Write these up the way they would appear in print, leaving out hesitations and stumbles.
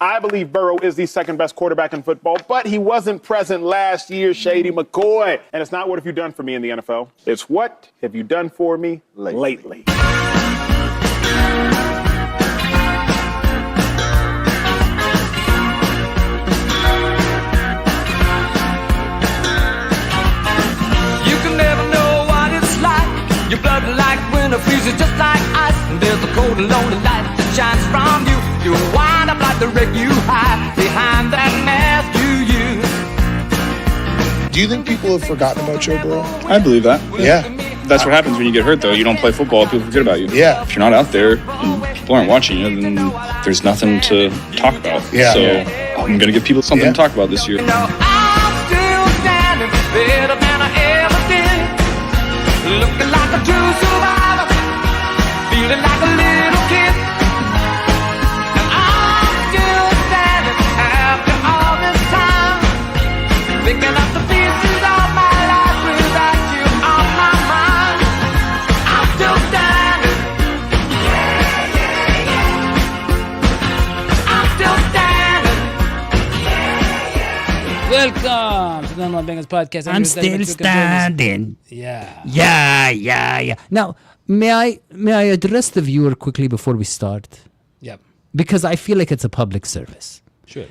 I believe Burrow is the second best quarterback in football, but he wasn't present last year, Shady McCoy. And it's not what have you done for me in the NFL. It's what have you done for me lately. Your blood like winter freezes just like ice. And there's a cold and lonely light that shines from you. You wind up like the wreck you hide behind that mask you use. Do you think people have forgotten about Joe Burrow? I believe that. Yeah. That's what happens when you get hurt, though. You don't play football, people forget about you. Yeah. If you're not out there and people aren't watching you, then there's nothing to talk about. Yeah. So I'm going to give people something to talk about this year. You know, I'm still standing better than I ever did. Looking like a true survivor, feeling like a little kid. And I'm still standing after all this time, picking up the pieces of my life without you on my mind. I'm still standing. I'm still standing. Welcome to the Number One Bengals podcast. I'm still standing. Yeah. Now, may I address the viewer quickly before we start? Yep. Because I feel like it's a public service. Sure.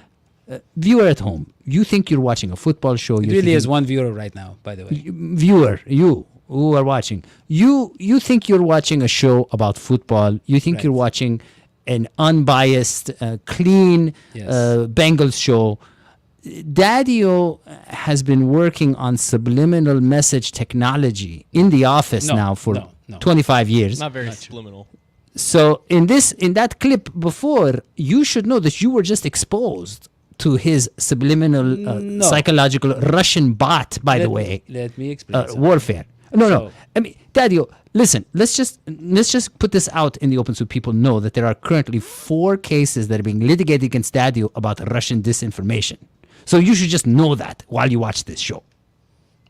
Viewer at home, you think you're watching a football show. It really is one viewer right now, by the way. Viewer, you who are watching, you think you're watching a show about football. You think you're watching an unbiased, clean Bengals show. Daddy-O has been working on subliminal message technology in the office now for 25 years. Not very subliminal. So in that clip before, you should know that you were just exposed to his subliminal psychological Russian bot, by the way. Let me explain. Warfare. No. I mean, Daddy-O, listen, let's just put this out in the open so people know that there are currently 4 cases that are being litigated against Daddy-O about Russian disinformation. So you should just know that while you watch this show.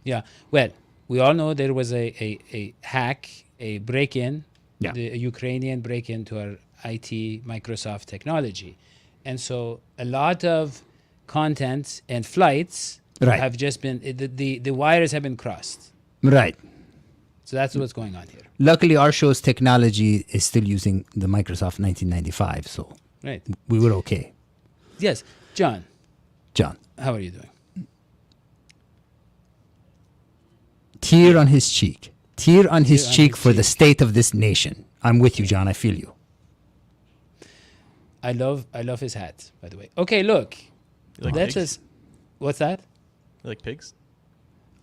Yeah. Well, we all know there was a hack, a break-in, a Ukrainian break-in to our IT Microsoft technology. And so a lot of content and flights have just been, the wires have been crossed. Right. So that's what's going on here. Luckily, our show's technology is still using the Microsoft 1995, so we were okay. Yes. John, how are you doing? Tear on his cheek. Tear on his cheek for the state of this nation. I'm with you, John. I feel you. I love his hat, by the way. Okay, look. You like pigs? What's that? You like pigs?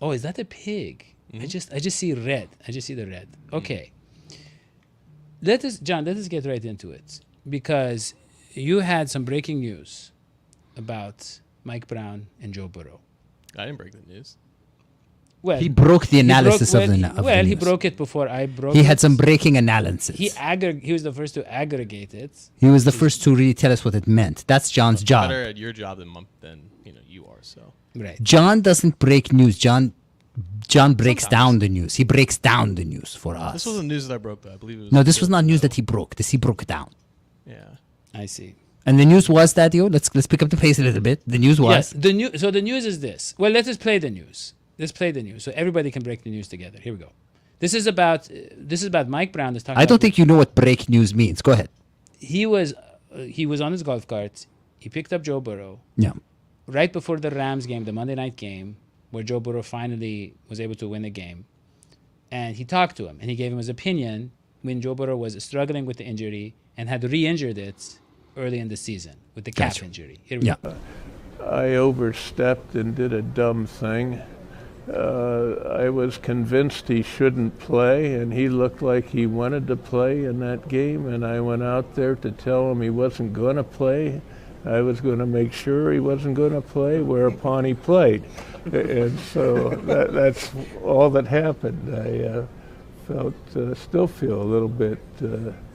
Oh, is that a pig? Mm-hmm. I just see red. I just see the red. Okay. Let us get right into it, because you had some breaking news about Mike Brown and Joe Burrow. I didn't break the news. Well, he broke the analysis of the news. He broke it before I broke it. He had some breaking analysis. He was the first to aggregate it. He was the first to really tell us what it meant. That's John's job. Better at your job than you are. So right. John doesn't break news. John breaks down the news. He breaks down the news for us. This wasn't news that I broke, though. I believe it was. No, this was not news that he broke. This he broke down. Yeah, I see. And the news was that, let's pick up the pace a little bit. The news was So the news is this. Well, let us play the news. Let's play the news so everybody can break the news together. Here we go. This is about Mike Brown. I don't think you know what break news means. Go ahead. He was on his golf cart. He picked up Joe Burrow. Yeah. Right before the Rams game, the Monday night game, where Joe Burrow finally was able to win the game. And he talked to him, and he gave him his opinion when Joe Burrow was struggling with the injury and had re-injured it early in the season with the calf injury. Here we go. I overstepped and did a dumb thing. I was convinced he shouldn't play, and he looked like he wanted to play in that game, and I went out there to tell him he wasn't going to play. I was going to make sure he wasn't going to play, whereupon he played. And so that's all that happened. I still feel a little bit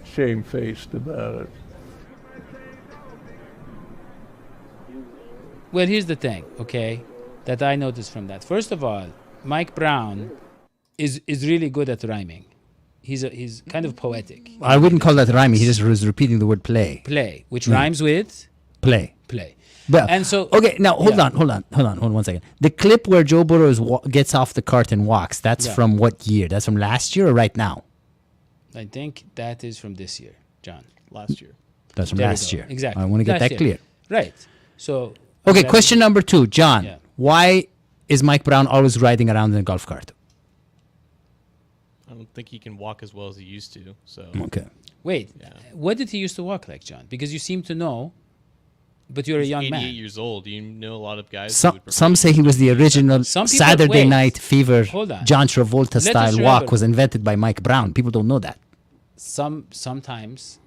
shamefaced about it. Well, here's the thing, okay, that I noticed from that. First of all, Mike Brown is really good at rhyming. He's kind of poetic. I wouldn't call that rhyming. He just was repeating the word play. Play, which rhymes with play. Well, And so okay, now hold yeah. on 1 second. The clip where Joe Burrow gets off the cart and walks, that's Yeah. from what year? That's from last year or right now? I think that is from this year, John. Last year. That's from There we last go. year. Exactly. I want to get Last that year. clear. Right. So. Okay, that- question number 2, John. Yeah. Why is Mike Brown always riding around in a golf cart? I don't think he can walk as well as he used to. So Okay. Wait, Yeah. what did he used to walk like, John? Because you seem to know, but you're a he's young 88 man. years old. You know a lot of guys. who Some would some prefer say he was the original Some people- Saturday wait. Night Fever, Hold on. John Travolta Let us style remember- walk was invented by Mike Brown. People don't know that. Sometimes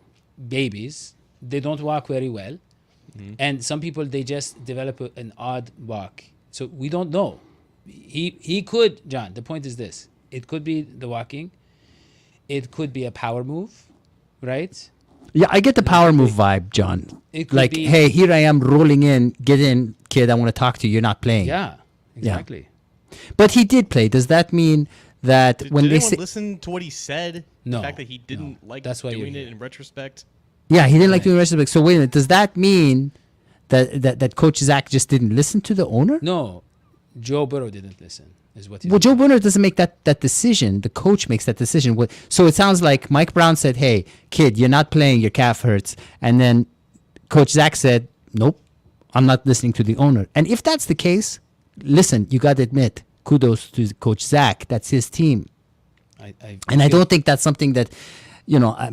babies they don't walk very well, and some people they just develop an odd walk. So we don't know. He could, John. The point is this: it could be the walking, it could be a power move, right? Yeah, I get the power move vibe, John. It could Like, be- hey, here I am rolling in. Get in, kid. I want to talk to you. You're not playing. Yeah, exactly. But he did play. Does that mean that Did, when did they anyone say, listen to what he said? No, The fact that he didn't no. like That's why you're doing it here. in retrospect. yeah, he didn't like doing the rest of it. So wait a minute. Does that mean that Coach Zach just didn't listen to the owner? No, Joe Burrow didn't listen. Is what he's Well, Joe Burrow doesn't make that decision. The coach makes that decision. So it sounds like Mike Brown said, "Hey, kid, you're not playing. Your calf hurts." And then Coach Zach said, "Nope, I'm not listening to the owner." And if that's the case, listen, you got to admit, kudos to Coach Zach. That's his team. And I don't think that's something that, I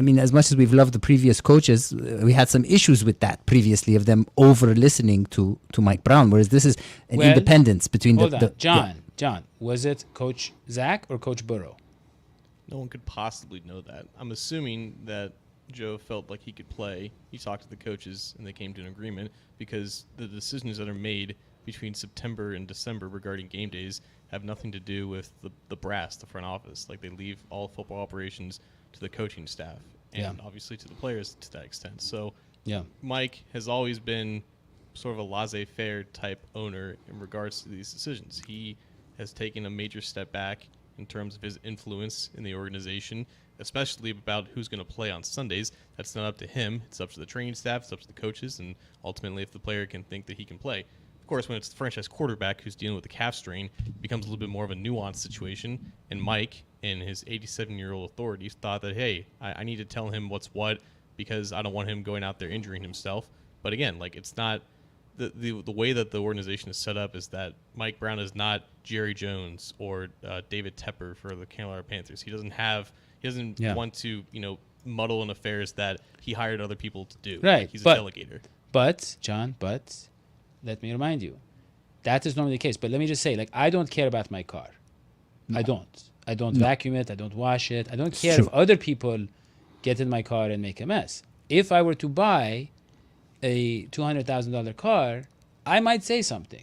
mean, as much as we've loved the previous coaches, we had some issues with that previously of them over listening to Mike Brown. Whereas this is an Well, independence between Hold the on, John, was it Coach Zach or Coach Burrow? No one could possibly know that. I'm assuming that Joe felt like he could play. He talked to the coaches and they came to an agreement because the decisions that are made between September and December regarding game days have nothing to do with the brass, the front office. Like they leave all football operations to the coaching staff and Yeah. obviously to the players to that extent. So Yeah. Mike has always been sort of a laissez-faire type owner in regards to these decisions. He has taken a major step back in terms of his influence in the organization, especially about who's going to play on Sundays. That's not up to him. It's up to the training staff. It's up to the coaches, and ultimately if the player can think that he can play. Of course, when it's the franchise quarterback who's dealing with the calf strain, it becomes a little bit more of a nuanced situation. And Mike, in his 87-year-old authority, thought that, hey, I need to tell him what's what because I don't want him going out there injuring himself. But again, like it's not the way that the organization is set up is that Mike Brown is not Jerry Jones or David Tepper for the Carolina Panthers. He doesn't Yeah. want to muddle in affairs that he hired other people to do. Right, Like, he's but- a delegator. But John, let me remind you, that is normally the case. But let me just say, like, I don't care about my car. I don't vacuum it. I don't wash it. I don't care if other people get in my car and make a mess. If I were to buy a $200,000 car, I might say something.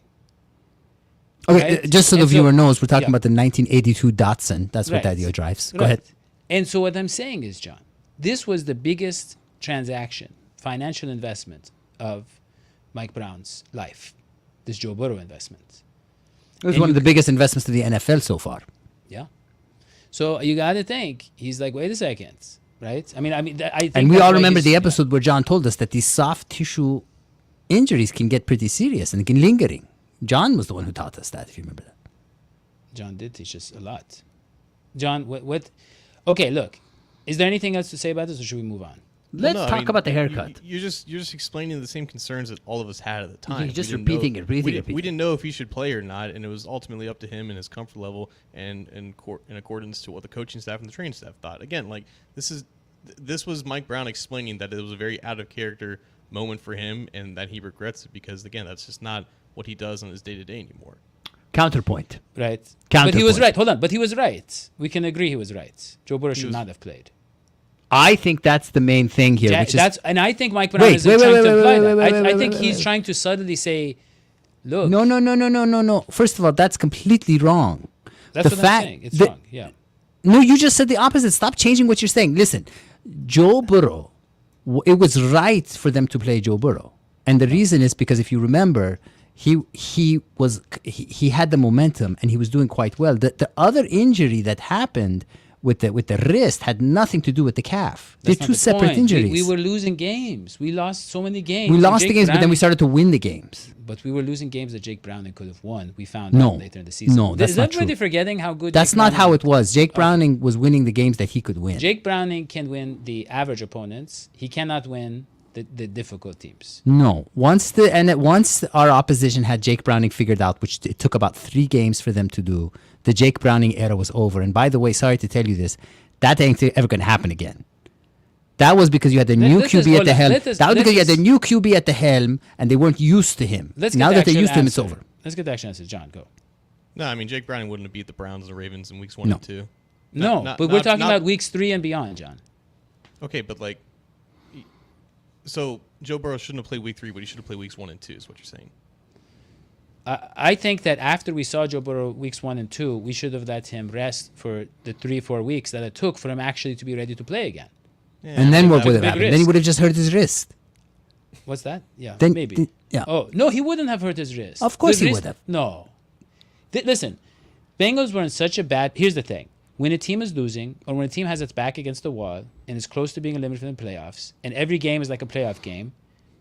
Okay, Right? just so the And so- viewer knows, we're talking yeah. about the 1982 Datsun. That's what Right. Daddy drives. Go Right. ahead. And so what I'm saying is, John, this was the biggest transaction, financial investment of Mike Brown's life, this Joe Burrow investment. It was And one of you the biggest investments to the NFL so far. Yeah. So you got to think, he's like, wait a second, right? I think And we that's all why remember he's- the yeah. episode where John told us that these soft tissue injuries can get pretty serious and can lingering. John was the one who taught us that, if you remember that. John did teach us a lot. John, what? Okay, look, is there anything else to say about this, or should we move on? Let's No, I talk mean, about the haircut. You're just explaining the same concerns that all of us had at the time. You're just We didn't know- repeating it, we repeating. didn't know if he should play or not, and it was ultimately up to him and his comfort level, and in accordance to what the coaching staff and the training staff thought. Again, like this was Mike Brown explaining that it was a very out of character moment for him, and that he regrets it because again, that's just not what he does on his day to day anymore. Counterpoint. Right. But he was Counterpoint. right. Hold on. But he was right. We can agree he was right. Joe Burrow should not have played. I think that's the main thing here. Which is, And I think Mike Brown Wait, isn't wait, trying wait, to wait, imply wait, that. wait, I wait, think wait, he's wait. trying to subtly say, look. No. First of all, that's completely wrong. That's the what fact I'm saying. It's that- wrong. Yeah. No, you just said the opposite. Stop changing what you're saying. Listen, Joe Burrow, it was right for them to play Joe Burrow. And the reason is because if you remember, he had the momentum and he was doing quite well. The other injury that happened with the wrist had nothing to do with the calf. That's They're not two the separate point. injuries. We were losing games. We lost so many games. We And lost the Jake games, but then we Browning- started to win the games. But we were losing games that Jake Browning could have won. We found No. out later in the season. No, that's Is not everybody true. forgetting how good That's Jake not how Browning it was. Jake Browning was winning the games that he could win. Jake Browning can win the average opponents. He cannot win the difficult teams. No. Once our opposition had Jake Browning figured out, which it took about 3 games for them to do, the Jake Browning era was over. And by the way, sorry to tell you this, that ain't ever going to happen again. That was because you had the new QB at the helm. That was because you had the new QB at the helm, and they weren't used to him. Now that they're used to him, it's over. Let's get the actual answer. John, go. No, I mean Jake Browning wouldn't have beat the Browns and the Ravens in weeks 1 and 2. No, Not- but we're not- talking not- about weeks 3 and beyond, John. Okay, but like, so Joe Burrow shouldn't have played week 3, but he should have played weeks 1 and 2. Is what you're saying? I think that after we saw Joe Burrow weeks 1 and 2, we should have let him rest for the 3-4 weeks that it took for him actually to be ready to play again. Yeah, And then what that would was have big happened? risk. Then he would have just hurt his wrist. What's that? Yeah, Then- maybe. yeah. Oh, no, he wouldn't have hurt his wrist. Of course The he wrist- would have. No. Listen, Bengals were in such a bad... Here's the thing. When a team is losing, or when a team has its back against the wall and is close to being eliminated from the playoffs, and every game is like a playoff game,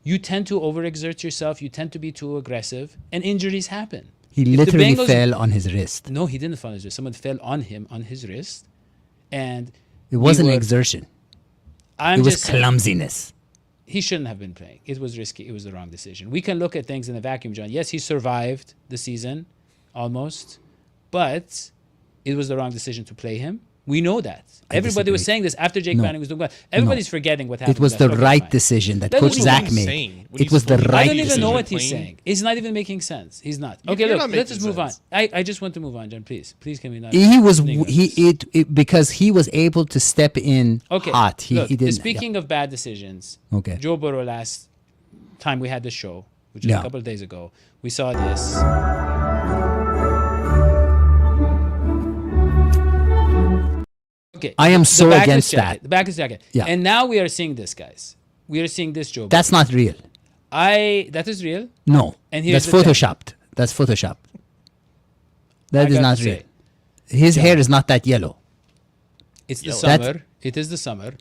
you tend to overexert yourself, you tend to be too aggressive, and injuries happen. He If the literally Bengals- fell on his wrist. No, he didn't fall on his wrist. Someone fell on him, on his wrist, and... It wasn't we were- exertion. I'm It was just saying- clumsiness. He shouldn't have been playing. It was risky. It was the wrong decision. We can look at things in a vacuum, John. Yes, he survived the season, almost, but it was the wrong decision to play him. We know that. Everybody was disagree. saying this after Jake No. Browning was doing well. Everybody's forgetting what happened. It was to the that. Okay, right fine. decision that That Coach was Zach what he's made. saying. What It he's was the supposed to right I don't even decision. know what he's Plain- saying. He's not even making sense. He's not. Okay, you're look, not let's making just move on. sense. I just want to move on, John. Please can we not? He was linger on this? because he was able to step in Okay. hot. He look, didn't. speaking of bad decisions, Okay. Joe Burrow last time we had the show, which was Yeah. a couple of days ago, we saw this. Okay. I am the so backless against jacket, that. The backless jacket. Yeah. And now we are seeing this, guys. We are seeing this Joe Burrow. That's not real. That is real. No. And here's That's the thing. photoshopped. That's photoshopped. That I is got not to real. say, His hair is not that yellow. It's the Yellow. summer. It is the summer.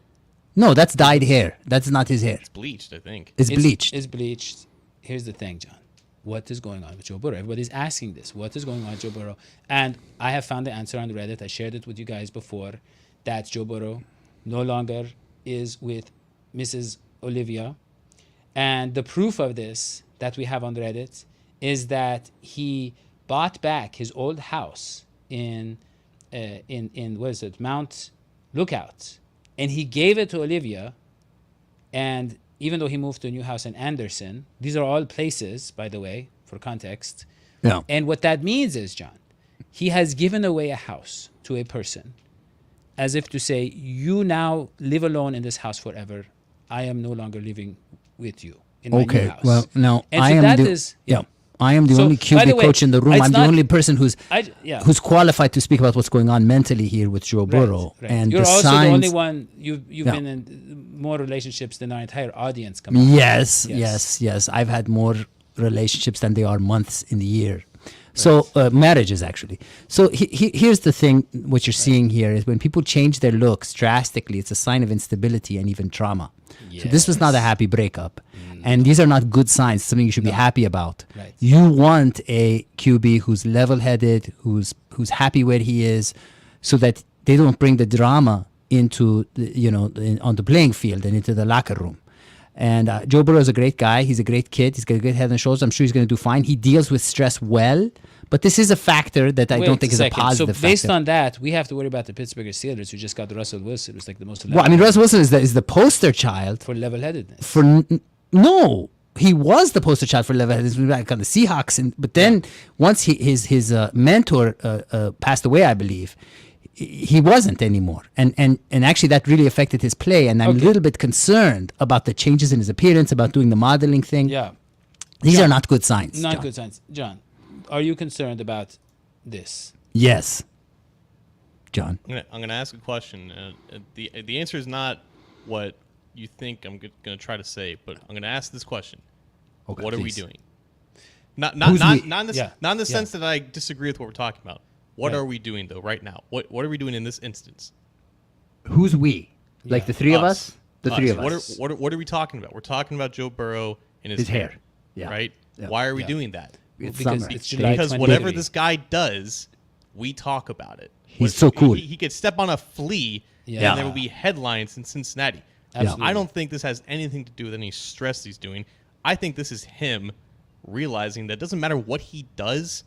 No, that's dyed hair. That's not his hair. It's bleached, I think. It's bleached. It's bleached. Here's the thing, John. What is going on with Joe Burrow? Everybody's asking this. What is going on with Joe Burrow? And I have found the answer on Reddit. I shared it with you guys before. That Joe Burrow no longer is with Mrs. Olivia. And the proof of this that we have on Reddit is that he bought back his old house in what is it, Mount Lookout, and he gave it to Olivia. And even though he moved to a new house in Anderson, these are all places, by the way, for context. Yeah. And what that means is, John, he has given away a house to a person as if to say, you now live alone in this house forever. I am no longer living with you in my new Okay. house. Well, no, And I so am that the is- yeah. I am the So, only by QB the way, coach in the room. it's I'm the not- only person who's yeah. who's qualified to speak about what's going on mentally here with Joe Burrow. Right. And You're the also signs, the only one. You've Yeah. been in more relationships than our entire audience combined. Yes, Yes. yes. I've had more relationships than there are months in the year. So marriages actually. So here's the thing: what you're seeing here is when people change their looks drastically, it's a sign of instability and even trauma. So this was not a happy breakup, and these are not good signs. Something you should be happy about. Right. You want a QB who's level-headed, who's happy where he is, so that they don't bring the drama into on the playing field and into the locker room. And Joe Burrow is a great guy. He's a great kid. He's got a great head and shoulders. I'm sure he's going to do fine. He deals with stress well, but this is a factor that I Wait don't think is a second. positive So based factor. on that, we have to worry about the Pittsburgh Steelers, who just got Russell Wilson, who's like the most Well, I mean, Russ Wilson is the poster child for level-headedness. for no. He was the poster child for level-headedness back on the Seahawks, but then once his mentor passed away, I believe, he wasn't anymore, and actually that really affected his play. And I'm a little bit concerned about the changes in his appearance, about doing the modeling thing. Yeah, These John, are not good signs. not John. good signs. John, are you concerned about this? Yes, John. I'm gonna ask a question. The answer is not what you think I'm gonna try to say, but I'm gonna ask this question: Okay, what are we please. doing? Not Who's we? in the, Yeah, not in the yeah. sense that I disagree with what we're talking about. What Right. are we doing though right now? What are we doing in this instance? Who's we? Like the three of us? The three of us. What are we talking about? We're talking about Joe Burrow and his hair. Yeah. Right? Yeah. Why are we doing that? It's because summer. it's July Because 23. whatever this guy does, we talk about it. He's so cool. He could step on a flea, Yeah. and there will be headlines in Cincinnati. Absolutely. I don't think this has anything to do with any stress he's doing. I think this is him realizing that it doesn't matter what he does,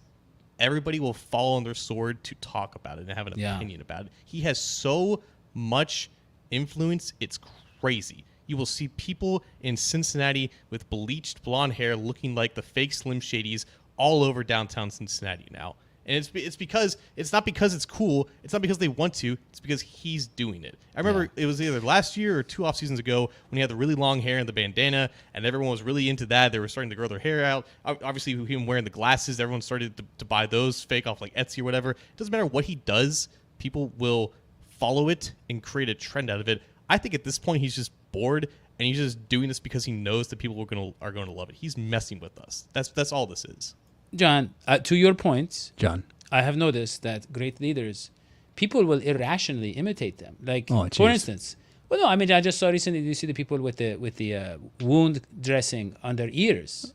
everybody will fall on their sword to talk about it and have an opinion about it. He has so much influence, it's crazy. You will see people in Cincinnati with bleached blonde hair looking like the fake Slim Shadys all over downtown Cincinnati now. And it's not because it's cool. It's not because they want to. It's because he's doing it. I remember it was either last year or 2 off seasons ago when he had the really long hair and the bandana, and everyone was really into that. They were starting to grow their hair out. Obviously, him wearing the glasses, everyone started to buy those fake off like Etsy or whatever. It doesn't matter what he does. People will follow it and create a trend out of it. I think at this point he's just bored and he's just doing this because he knows that people are going to love it. He's messing with us. That's all this is. John, to your point, John, I have noticed that great leaders, people will irrationally imitate them. Like, Oh, for jeez. instance, well, no, I mean, I just saw recently. You see the people with the wound dressing on their ears,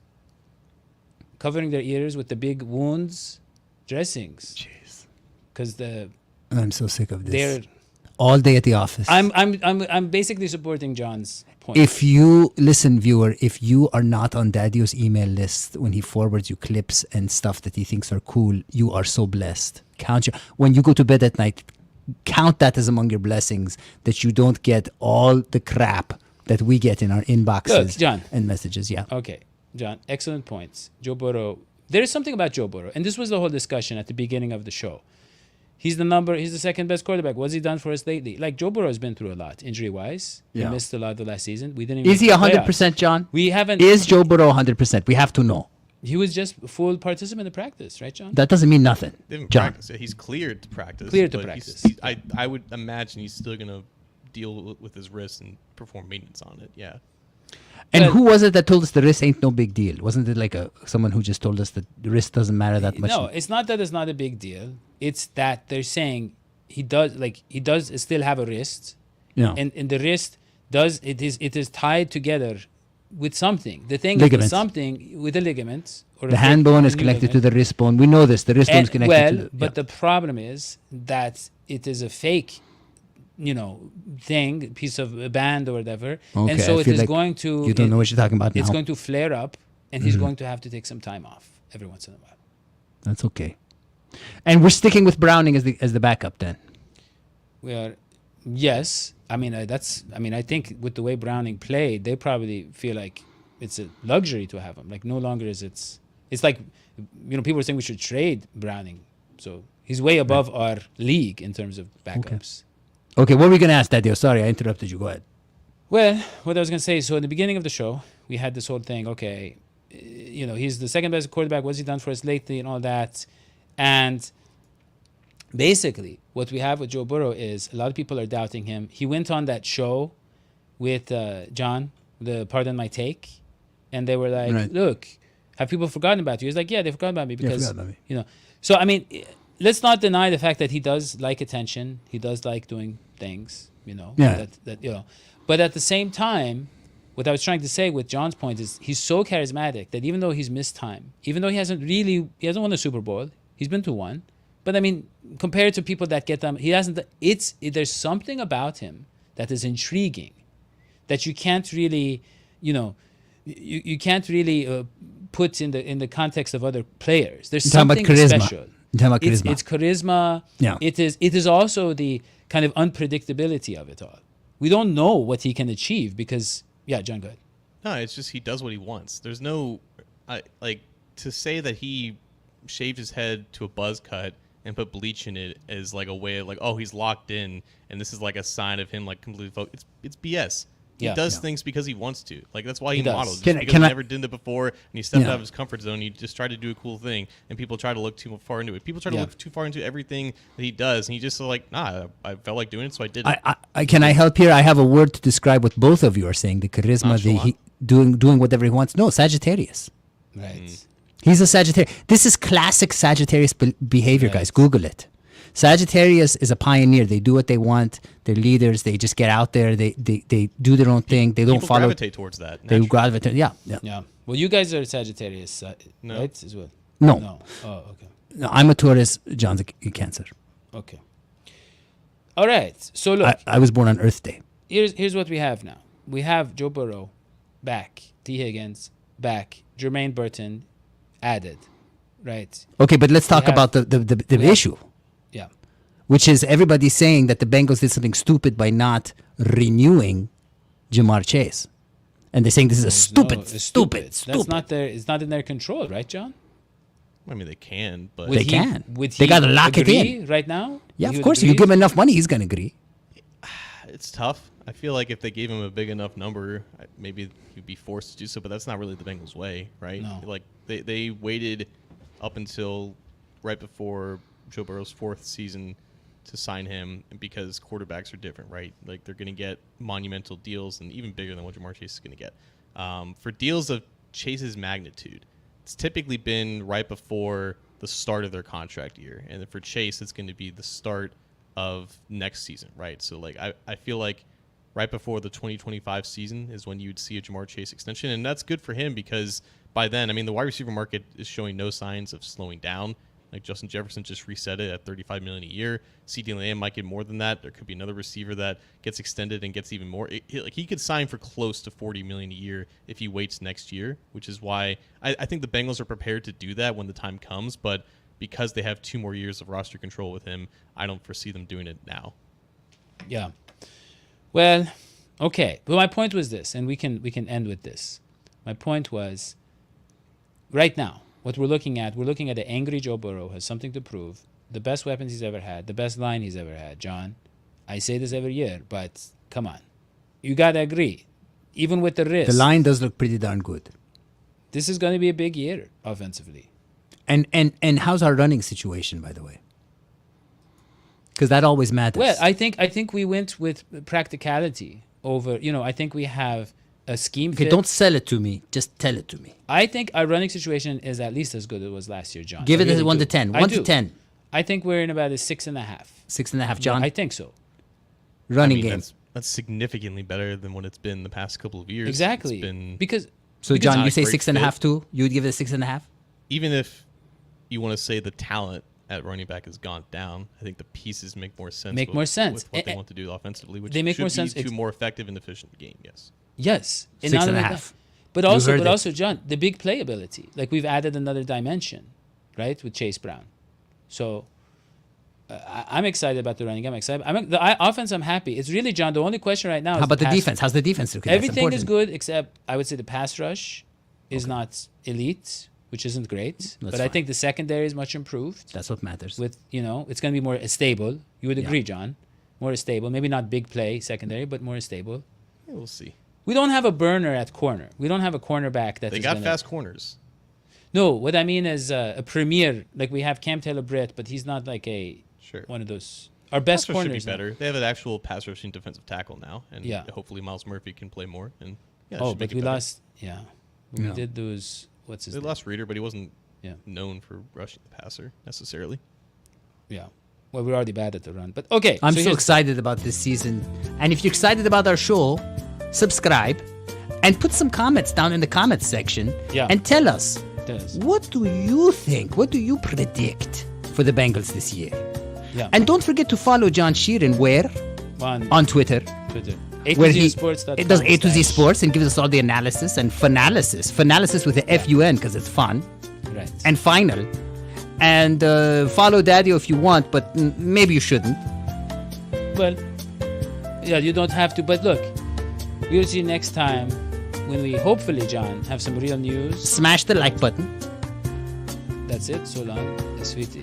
covering their ears with the big wounds dressings. Jeez. Because I'm so sick of they're. this. All day at the office. I'm basically supporting John's point. If you listen, viewer, if you are not on Daddy's email list when he forwards you clips and stuff that he thinks are cool, you are so blessed. When you go to bed at night, count that as among your blessings that you don't get all the crap that we get in our inboxes. Look, John. And messages. Yeah. Okay, John, excellent points. Joe Burrow. There is something about Joe Burrow, and this was the whole discussion at the beginning of the show. He's the second best quarterback. What's he done for us lately? Like, Joe Burrow has been through a lot, injury-wise. Yeah. He missed a lot the last season. We didn't even Is he make the 100%, playoffs. John? We haven't. Is Joe Burrow 100%? We have to know. He was just full participant in practice, right, John? That doesn't mean nothing. They haven't John. practiced. He's cleared to practice. Cleared to but practice. I would imagine he's still going to deal with his wrist and perform maintenance on it. Yeah. And But- who was it that told us the wrist ain't no big deal? Wasn't it like someone who just told us that the wrist doesn't matter that much? No, it's not that it's not a big deal. It's that they're saying he does still have a wrist. Yeah. And the wrist it is tied together with something. The thing Ligaments. is something with the ligaments. Or The hand bone is connected to the wrist bone. We know this. The wrist bone is connected to the... But the problem is that it is a fake, piece of a band or whatever. Okay, and so I it feel is like going to... you don't know what you're talking about now. It's going to flare up, and he's going to have to take some time off every once in a while. That's okay. And we're sticking with Browning as the backup then. We are, yes. I mean, I think with the way Browning played, they probably feel like it's a luxury to have him. Like, no longer is it's like, people are saying we should trade Browning. So he's way above our league in terms of backups. Okay, what were we going to ask, Daddy? Sorry, I interrupted you. Go ahead. Well, what I was going to say, so in the beginning of the show, we had this whole thing, okay, he's the second best quarterback. What's he done for us lately and all that? And basically, what we have with Joe Burrow is a lot of people are doubting him. He went on that show with John, the Pardon My Take, and they were like, Right. look, have people forgotten about you? He's like, yeah, they forgot about me because, forgot about me. So, I mean, let's not deny the fact that he does like attention. He does like doing things, Yeah. But at the same time, what I was trying to say with John's point is he's so charismatic that even though he's missed time, even though he hasn't won a Super Bowl, he's been to one. But I mean, compared to people that get them, he hasn't. There's something about him that is intriguing, that you can't really, you can't really put in the context of other players. There's something special. You're talking about charisma. It's charisma. Yeah. It is also the kind of unpredictability of it all. We don't know what he can achieve because, John, go ahead. No, it's just he does what he wants. There's no, to say that he shaved his head to a buzz cut and put bleach in it is like a way of like, oh, he's locked in, and this is like a sign of him like completely focused. It's BS. He does things because he wants to. Like, that's why he does. models. Can Because he I- never did it before, and he stepped out of his comfort zone. He just tried to do a cool thing, and people try to look too far into it. People try to look too far into everything that he does, and he just like, nah, I felt like doing it, so I did it. Can I help here? I have a word to describe what both of you are saying. The charisma, doing whatever he wants. No, Sagittarius. Right. He's a Sagittarius. This is classic Sagittarius behavior, guys. Google it. Sagittarius is a pioneer. They do what they want. They're leaders. They just get out there. They do their own thing. They don't People follow. gravitate towards that. They naturally. gravitate. Yeah. Yeah. Well, you guys are Sagittarius, No. right? As well. No. No. Oh, okay. No, I'm a Taurus. John's a Cancer. Okay. All right. So look, I was born on Earth Day. here's what we have now. We have Joe Burrow back, T. Higgins back, Jermaine Burton added, right? Okay, but let's talk have- about the we have- issue, Yeah. which is everybody saying that the Bengals did something stupid by not renewing Jamar Chase. And they're saying this is a stupid. That's not their. It's not in their control, right, John? I mean, they can, but They can. Would They he gotta lock it agree in. right now. Yeah, He of would course. If you agree? give him enough money, he's going to agree. it's tough. I feel like if they gave him a big enough number, maybe he'd be forced to do so. But that's not really the Bengals' way, right? No. Like they waited up until right before Joe Burrow's 4th season to sign him because quarterbacks are different, right? Like they're going to get monumental deals and even bigger than what Jamar Chase is going to get. For deals of Chase's magnitude, it's typically been right before the start of their contract year. And for Chase, it's going to be the start of next season, right? So, like, I feel like right before the 2025 season is when you'd see a Jamar Chase extension. And that's good for him because by then, I mean, the wide receiver market is showing no signs of slowing down. Like Justin Jefferson just reset it at $35 million a year. CeeDee Lamb might get more than that. There could be another receiver that gets extended and gets even more. He could sign for close to $40 million a year if he waits next year, which is why I think the Bengals are prepared to do that when the time comes. But because they have 2 more years of roster control with him, I don't foresee them doing it now. Yeah. Well, okay. But my point was this, and we can end with this. My point was, right now, what we're looking at an angry Joe Burrow has something to prove. The best weapons he's ever had, the best line he's ever had. John, I say this every year, but come on. You got to agree. Even with the risk. The line does look pretty darn good. This is going to be a big year offensively. And how's our running situation, by the way? Because that always matters. Well, I think we went with practicality over, I think we have a scheme Okay, fit. don't sell it to me. Just tell it to me. I think our running situation is at least as good as it was last year, John. Give I it really a 1 do. to 10. I 1 do. to 10. I think we're in about a 6.5. 6.5. John, I think so. running I mean, game. that's significantly better than what it's been the past couple of years. Exactly. It's been, Because So, because John, not you a say great 6.5 fit. too? You would give it a 6.5? even if you want to say the talent at running back has gone down, I think the pieces make more sense. Make more sense. with what they want to do offensively, which they make should more be sense. to a more effective and efficient game. Yes. yes, and 6.5. not only that, but You also, heard it. John, the big playability. Like we've added another dimension, right, with Chase Brown. So I'm excited about the running game. I'm excited. Offense, I'm happy. It's really, John, the only question right now is How about the pass- defense? How's the defense looking? That's Everything is important. good except I would say the pass rush is not elite, which isn't great. But I fine. think the secondary is much improved. That's what matters. With it's going to be more stable. You would agree, John? More stable. Maybe not big play secondary, but more stable. Yeah, we'll see. We don't have a burner at corner. We don't have a cornerback that They is got gonna- fast corners. No, what I mean is a premier. Like we have Cam Taylor-Britt, but he's not like Sure. one of those. Our best Pass rush corners should be now. better. They have an actual pass rushing defensive tackle now, and Yeah. hopefully Miles Murphy can play more. And yeah, that Oh, should make but it we better. lost. Yeah, we Yeah. did lose. What's his They name? lost Reader, but he wasn't Yeah. known for rushing the passer necessarily. Yeah. Well, we're already bad at the run, but okay. I'm so here's- excited about this season. And if you're excited about our show, subscribe and put some comments down in the comments section. Yeah. And tell us, Tell us. what do you think? What do you predict for the Bengals this year? Yeah. And don't forget to follow John Sheeran where? On Twitter. Twitter. Where he Sports.com it does A to Z slash- Sports and gives us all the analysis and finalysis. Finalysis with the FUN because it's fun. Right. And final. And follow Daddy if you want, but maybe you shouldn't. Well, yeah, you don't have to. But look, we'll see you next time when we hopefully, John, have some real news. Smash the like button. That's it. So long, sweetie.